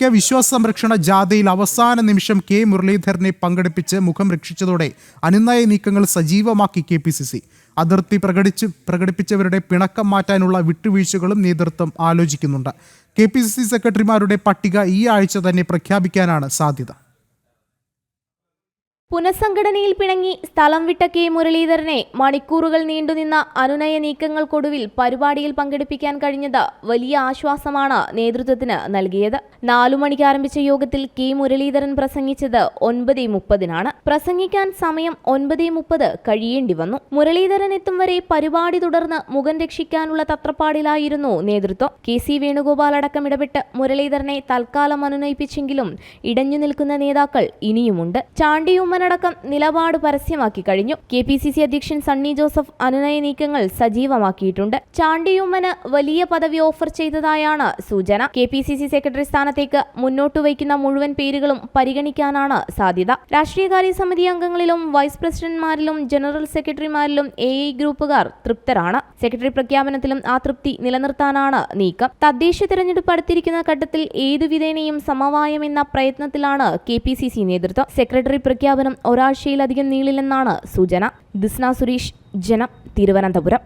ഐക്യ വിശ്വാസ സംരക്ഷണ ജാഥയിൽ അവസാന നിമിഷം കെ മുരളീധരനെ പങ്കെടുപ്പിച്ച് മുഖം രക്ഷിച്ചതോടെ അനുനയ നീക്കങ്ങൾ സജീവമാക്കി KPCC. അതിർത്തി പ്രകടിപ്പിച്ചവരുടെ പിണക്കം മാറ്റാനുള്ള വിട്ടുവീഴ്ചകളും നേതൃത്വം ആലോചിക്കുന്നുണ്ട്. KPCC സെക്രട്ടറിമാരുടെ പട്ടിക ഈ ആഴ്ച തന്നെ പ്രഖ്യാപിക്കാനാണ് സാധ്യത. പുനഃസംഘടനയിൽ പിണങ്ങി സ്ഥലം വിട്ട കെ മുരളീധരനെ മണിക്കൂറുകൾ നീണ്ടുനിന്ന അനുനയ നീക്കങ്ങൾക്കൊടുവിൽ പരിപാടിയിൽ പങ്കെടുപ്പിക്കാൻ കഴിഞ്ഞത് വലിയ ആശ്വാസമാണ് നേതൃത്വത്തിന് നൽകിയത്. 4 മണിക്ക് ആരംഭിച്ച യോഗത്തിൽ കെ മുരളീധരൻ പ്രസംഗിച്ചത് 9:30 പ്രസംഗിക്കാൻ സമയം 9:30 കഴിയേണ്ടി വന്നു. മുരളീധരൻ എത്തും വരെ പരിപാടി തുടർന്ന് മുഖം രക്ഷിക്കാനുള്ള തത്രപ്പാടിലായിരുന്നു നേതൃത്വം. KC വേണുഗോപാൽ അടക്കം ഇടപെട്ട് മുരളീധരനെ തൽക്കാലം അനുനയിപ്പിച്ചെങ്കിലും ഇടഞ്ഞു നിൽക്കുന്ന നേതാക്കൾ ഇനിയുമുണ്ട്. ചാണ്ടിയുമ്മനടക്കം നിലപാട് പരസ്യമാക്കി കഴിഞ്ഞു. KPCC അധ്യക്ഷൻ സണ്ണി ജോസഫ് അനുനയ നീക്കങ്ങൾ സജീവമാക്കിയിട്ടുണ്ട്. ചാണ്ടിയുമ്മന് വലിയ പദവി ഓഫർ ചെയ്തതായാണ് സൂചന. KPCC സെക്രട്ടറി സ്ഥാനത്തേക്ക് മുന്നോട്ട് വയ്ക്കുന്ന മുഴുവൻ പേരുകളും പരിഗണിക്കാനാണ് സാധ്യത. രാഷ്ട്രീയകാര്യ സമിതി അംഗങ്ങളിലും വൈസ് പ്രസിഡന്റ്മാരിലും ജനറൽ സെക്രട്ടറിമാരിലും AI ഗ്രൂപ്പുകാർ തൃപ്തരാണ്. സെക്രട്ടറി പ്രഖ്യാപനത്തിലും ആ തൃപ്തി നിലനിർത്താനാണ് നീക്കം. തദ്ദേശ തെരഞ്ഞെടുപ്പ് അടുത്തിരിക്കുന്ന ഘട്ടത്തിൽ ഏതുവിധേനയും സമവായമെന്ന പ്രയത്നത്തിലാണ് KPCC നേതൃത്വം. സെക്രട്ടറി പ്രഖ്യാപനം ഒരാഴ്ചയിലധികം നീളില്ലെന്നാണ് സൂചന. ദിസ്ന സുരേഷ്, ജനം, തിരുവനന്തപുരം.